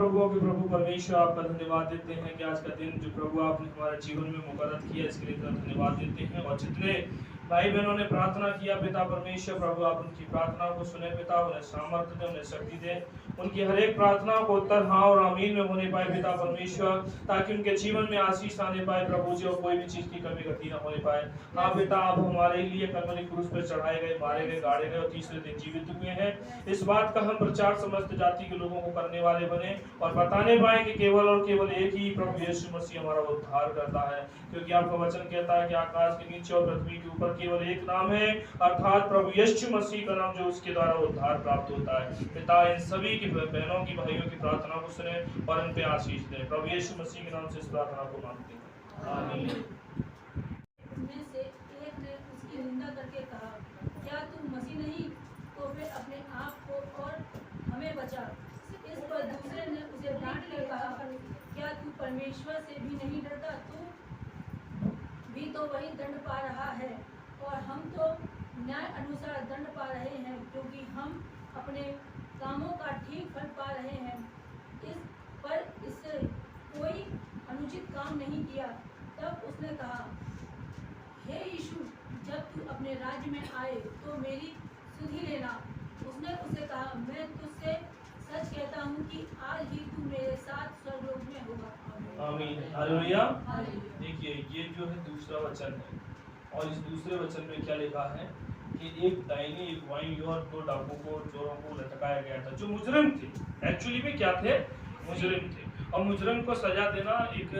प्रभुओं के प्रभु परमेश्वर, आपका धन्यवाद देते हैं कि आज का दिन जो प्रभु आपने हमारे जीवन में मुकर्रर किया, इसके लिए धन्यवाद देते हैं। और जितने भाई बहनों ने प्रार्थना किया पिता परमेश्वर, प्रभु आप उनकी प्रार्थना को सुने पिता, उन्हें सामर्थ्य दे, उन्हें शक्ति दे, उनकी हर एक प्रार्थना को उत्तर हाँ और आमीन में होने पाए पिता परमेश्वर, ताकि उनके जीवन में आशीष आने पाए प्रभु जी, और कोई भी चीज की कमी गति न होने पाए। हाँ पिता, आप हमारे लिए कलवरी क्रूस पर चढ़ाए गए, मारे गए, गाड़े गए और तीसरे दिन जीवित हुए हैं। इस बात का हम प्रचार समस्त जाति के लोगों को करने वाले बने और बताने पाए कि केवल और केवल एक ही प्रभु यीशु मसीह हमारा उद्धार करता है, क्योंकि आपका वचन कहता है कि आकाश के नीचे और पृथ्वी के ऊपर केवल एक नाम है, अर्थात प्रभु यीशु मसीह का नाम, जो उसके द्वारा उद्धार प्राप्त होता है। पिता, इन सभी की बहनों की भाइयों की प्रार्थना को सुने और इन पे आशीष दे। प्रभु यीशु मसीह के नाम से इस प्रार्थना को मांगते हैं, आमीन। उनमें से एक ने उसकी निंदा करके कहा, क्या तू मसीह नहीं? तो फिर अपने आप को और हमें बचा। इस पर दूसरे ने उसे डांट कर कहा, क्या तू परमेश्वर से भी नहीं डरता? तू भी तो वही दंड पा रहा है और हम तो न्याय अनुसार दंड पा रहे हैं, क्योंकि हम अपने कामों का ठीक फल पा रहे हैं। इससे कोई अनुचित काम नहीं किया। तब उसने कहा, हे यीशु, जब तू अपने राज्य में आए तो मेरी सुधि लेना। उसने उसे कहा, मैं तुझसे सच कहता हूँ कि आज ही तू मेरे साथ स्वर्गलोक में होगा। आमीन, हालेलुया। देखिए, ये जो है दूसरा वचन है, और इस दूसरे वचन में क्या लिखा है कि एक दाहिनी एक बाईं ओर दो डाकुओं को, चोरों को लटकाया गया था, जो मुजरिम थे। एक्चुअली में क्या थे? मुजरिम थे। और मुजरिम को सजा देना एक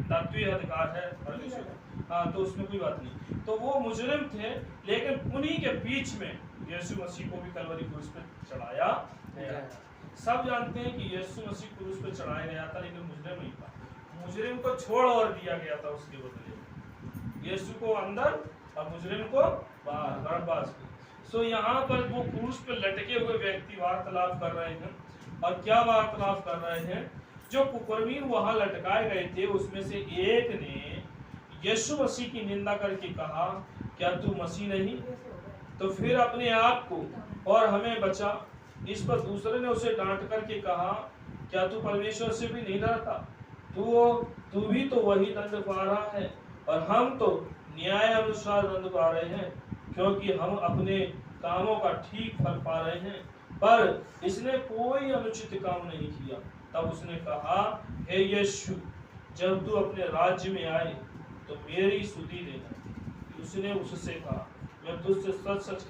दात्वीय अधिकार है परमेश्वर का। हाँ, तो उसमें कोई बात नहीं। तो वो मुजरिम थे, लेकिन उन्हीं के बीच में यीशु मसीह को भी कलवरी क्रूस पर चढ़ाया गया। सब जानते हैं कि यीशु मसीह क्रूस पर चढ़ाया गया था, लेकिन मुजरिम नहीं था। मुजरिम को छोड़ और दिया गया था, उसके बदले यीशु को अंदर और मुजरिम को बाहर, बरअब्बास को। सो यहाँ पर वो क्रूस पर लटके हुए व्यक्ति वार्तालाप कर रहे हैं। और क्या वार्तालाप कर रहे हैं? जो कुकर्मी वहां लटकाए गए थे, उसमें से एक ने यीशु मसीह की निंदा करके कहा, क्या तू मसीह नहीं? तो फिर अपने आप को और हमें बचा। इस पर दूसरे ने उसे डांट करके कहा, क्या तू परमेश्वर से भी नहीं डरता? तू भी तो वही दंड पा रहा है और हम तो न्याय अनुसार दंड पा रहे हैं, क्योंकि हम अपने कामों का ठीक फल पा रहे हैं, पर इसने कोई अनुचित काम नहीं किया। तब उसने कहा, हे यीशु, जब तू अपने राज्य में आए तो मेरी सुधि देना। उसने उससे कहा, मैं तुझसे सच सच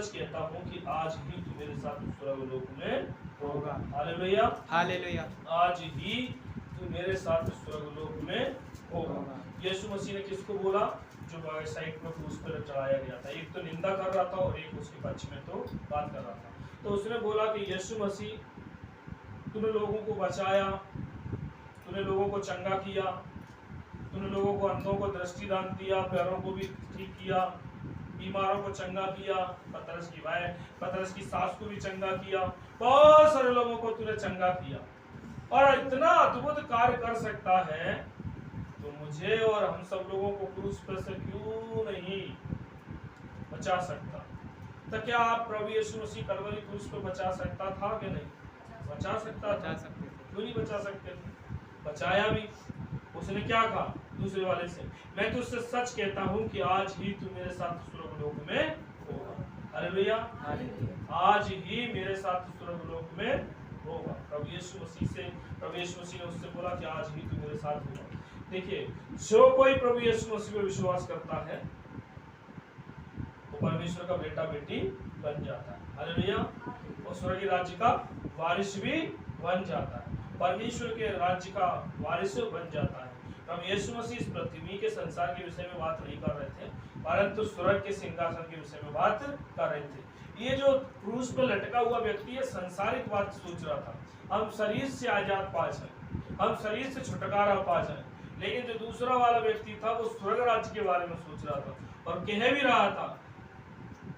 कहता हूँ कि आज ही तू मेरे साथ स्वर्गलोक में होगा। Hallelujah, hallelujah. आज ही तू मेरे साथ स्वर्गलोक में होगा। यीशु मसीह ने किसको बोला? जो साइड पर क्रूस पर चढ़ाया गया था। एक तो निंदा कर रहा था और एक उसके पक्ष में तो बात कर रहा था। तो उसने बोला कि यीशु मसीह, तूने लोगों को बचाया, तूने लोगों को चंगा किया, तूने लोगों को अंधों को दृष्टिदान दिया, पैरों को भी ठीक किया, बीमारों को चंगा किया, पतरस की सास को भी चंगा किया, बहुत सारे लोगों को तूने चंगा किया। और इतना अद्भुत कार्य कर सकता है, तो मुझे और हम सब लोगों को क्रूस पर से क्यों नहीं बचा सकता? तो क्या आप प्रभु यीशु मसीह कलवरी क्रूस पर बचा सकता था कि नहीं? बचा सकता था। क्यों नहीं बचा सकते थे? बचाया भी। उसने क्या कहा दूसरे वाले से? मैं तुझसे सच कहता हूँ कि आज ही तू मेरे साथ स्वर्गलोक में होगा। हालेलुया, आज ही मेरे साथ स्वर्गलोक में होगा। प्रभु यीशु मसीह ने उससे बोला कि आज ही तू मेरे साथ होगा। देखिए, जो कोई प्रभु यीशु मसीह पर विश्वास करता है, वो परमेश्वर का बेटा बेटी बन जाता है। हालेलुया। और स्वर्गीय राज्य का वारिस भी बन जाता है, परमेश्वर के राज्य का वारिस बन जाता है। प्रभु यीशु मसीह इस पृथ्वी के संसार के विषय में बात नहीं कर रहे थे, परंतु स्वर्ग के सिंहासन के विषय में बात कर रहे थे। ये जो क्रूस पर लटका हुआ व्यक्ति है, संसारिक बात सोच रहा था, हम शरीर से आजाद पा जाए, हम शरीर से छुटकारा पा जाए। लेकिन जो दूसरा वाला व्यक्ति था, वो स्वर्ग राज्य के बारे में सोच रहा था और कह भी रहा था,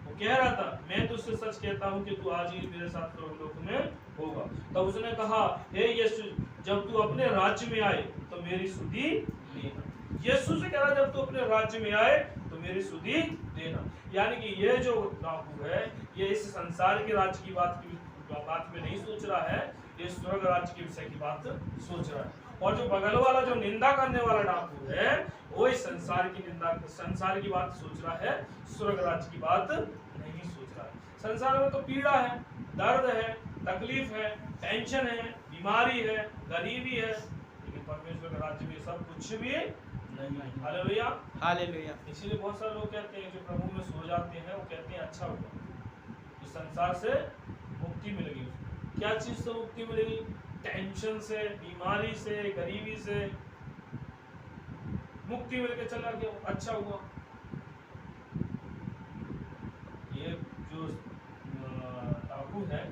वो कह रहा था, मैं तुझसे सच कहता हूँ कि तू आज ही मेरे साथ स्वर्गलोक में होगा। तब उसने कहा, हे यीशु, जब तू अपने राज्य में आए तो मेरी सुधि देना। यीशु से कह रहा, जब तू अपने राज्य में आए तो मेरी सुधि देना। यानी कि ये जो डाकू है, ये इस संसार के राज्य की बात में नहीं सोच रहा है, ये स्वर्ग राज्य के विषय की बात सोच रहा है। और जो बगल वाला जो निंदा करने वाला डाकू है वो इस संसार की निंदा, संसार की बात सोच रहा है, स्वर्ग राज्य की बात नहीं सोच रहा है। संसार में तो पीड़ा है, दर्द है, तकलीफ है, टेंशन है, बीमारी है, गरीबी है, लेकिन परमेश्वर के राज्य में सब कुछ भी नहीं है। Hallelujah, hallelujah. इसीलिए बहुत सारे लोग कहते हैं जो प्रभु में सो जाते हैं वो कहते हैं अच्छा हुआ, इस संसार से मुक्ति मिलेगी। क्या चीज से मुक्ति मिलेगी? टेंशन से, बीमारी से, गरीबी से मुक्ति मिलकर चला गया, अच्छा हुआ। ये जो डाकू है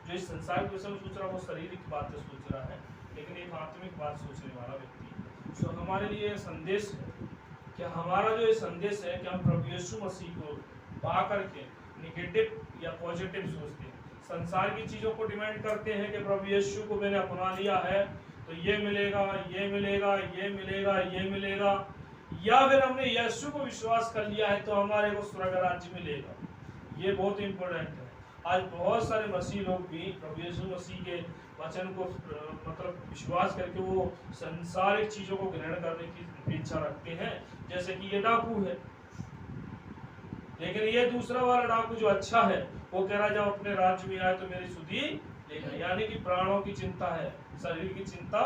जो इस संसार के विषय में सोच रहा है वो शारीरिक बातें सोच रहा है, लेकिन एक आत्मिक बात सोचने वाला व्यक्ति। सो हमारे लिए संदेश है कि हमारा जो ये संदेश है कि हम प्रभु यीशु मसीह को पा करके निगेटिव या पॉजिटिव सोचते हैं, संसार की चीजों को डिमांड करते हैं कि प्रभु यीशु को मैंने अपना लिया है तो ये मिलेगा, ये मिलेगा, ये मिलेगा, ये मिलेगा, या फिर हमने यीशु को विश्वास कर लिया है तो हमारे को स्वर्ग राज्य मिलेगा। ये बहुत इंपॉर्टेंट है। आज बहुत सारे मसीह लोग भी प्रभु यीशु मसीह के वचन को मतलब विश्वास करके वो संसारिक चीजों को ग्रहण करने की इच्छा रखते हैं, जैसे कि ये डाकू है। लेकिन ये दूसरा वाला डाकू जो अच्छा है वो कह रहा जब अपने राज्य में आए तो मेरी सुधि लेगा, यानी कि प्राणों की चिंता है, शरीर की चिंता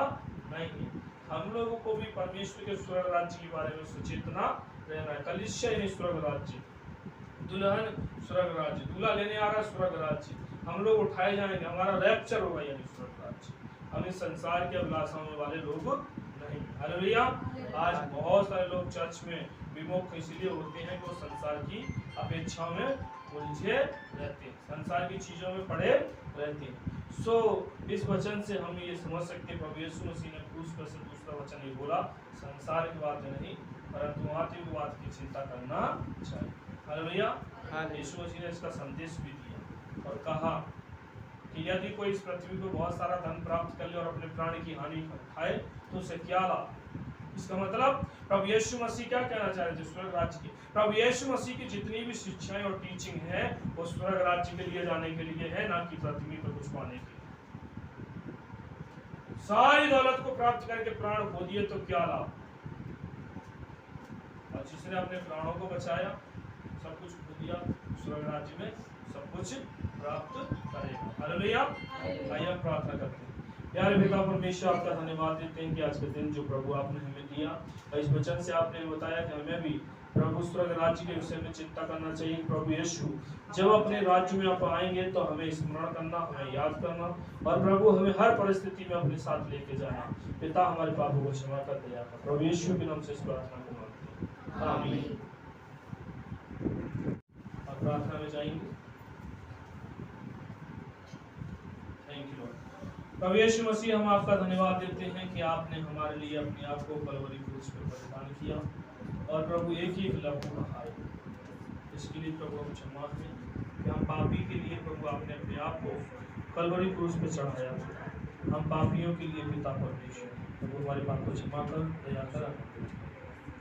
नहीं है। हम लोगों को भी परमेश्वर के स्वर्ग राज्य के बारे में सचेतना रहना है। कलीसिया यानी स्वर्ग राज्य, दुल्हन स्वर्ग राज्य, दूल्हा लेने आ रहा स्वर्ग राज्य, हम लोग उठाए जाएंगे, हमारा रैप्चर होगा यानी स्वर्ग राज्य। हम इस संसार के अभिलाषाओं वाले लोग नहीं। हालेलुया। आज बहुत सारे लोग चर्च में विमुख इसलिए होते हैं कि वो संसार की अपेक्षाओं में उलझे रहते हैं, संसार की चीजों में पड़े रहते हैं। सो इस वचन से हम ये समझ सकते हैं प्रभु यीशु मसीह ने क्रूस पर से दूसरा वचन ये बोला, संसार की बात नहीं परंतु आत्मिक बात की चिंता करना चाहिए। हालेलुया। यीशु मसीह ने इसका संदेश भी दिया और कहा कि यदि कोई इस पृथ्वी को बहुत सारा धन प्राप्त कर ले और अपने प्राण की हानि खाए तो उसे क्या लाभ? इसका मतलब प्रभु यीशु मसीह क्या कहना चाह रहे थे? स्वर्ग राज्य की, प्रभु यीशु मसीह की जितनी भी शिक्षाएं और टीचिंग है वो स्वर्ग राज्य के लिए जाने के लिए है, ना कि पृथ्वी पर कुछ पाने के लिए। सारी दौलत को प्राप्त करके प्राण खो दिए तो क्या लाभ? और जिसने अपने प्राणों को बचाया, सब कुछ खो दिया, स्वर्ग राज्य में सब कुछ प्राप्त करेगा। हालेलुया। आइए हम प्रार्थना करते हैं। प्यारे पिता परमेश्वर, आपका धन्यवाद देते हैं कि आज के दिन जो प्रभु आपने हमें दिया, और इस वचन से आपने बताया कि हमें भी प्रभु स्वर्ग राज्य के विषय में चिंता करना चाहिए। प्रभु यीशु जब अपने राज्य में आप आएंगे तो हमें स्मरण करना, हमें याद करना, और प्रभु हमें हर परिस्थिति में अपने साथ लेके जाना। पिता हमारे पापों को क्षमा कर दया कर, प्रभु यीशु के नाम से इस प्रार्थना को मांगते हैं, आमीन। और प्रार्थना में जाएंगे। Thank you lord. प्रभु यीशु मसीह, हम आपका धन्यवाद देते हैं कि आपने हमारे लिए अपने आप को कलवरी क्रूस पर बलिदान किया और प्रभु एक ही लहू बहाया। इसके लिए प्रभु हम क्षमा करें कि हम पापी के लिए प्रभु आपने अपने आप को कलवरी क्रूस पर चढ़ाया। हम पापियों के लिए पिता परमेश्वर प्रभु हमारे पाप को क्षमा कर दया कर,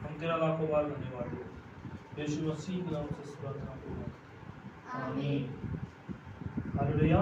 हम तेरा लाखों बार धन्यवाद देते यीशु मसीह के नाम से प्रार्थना करते हैं, आमीन। हालेलुया।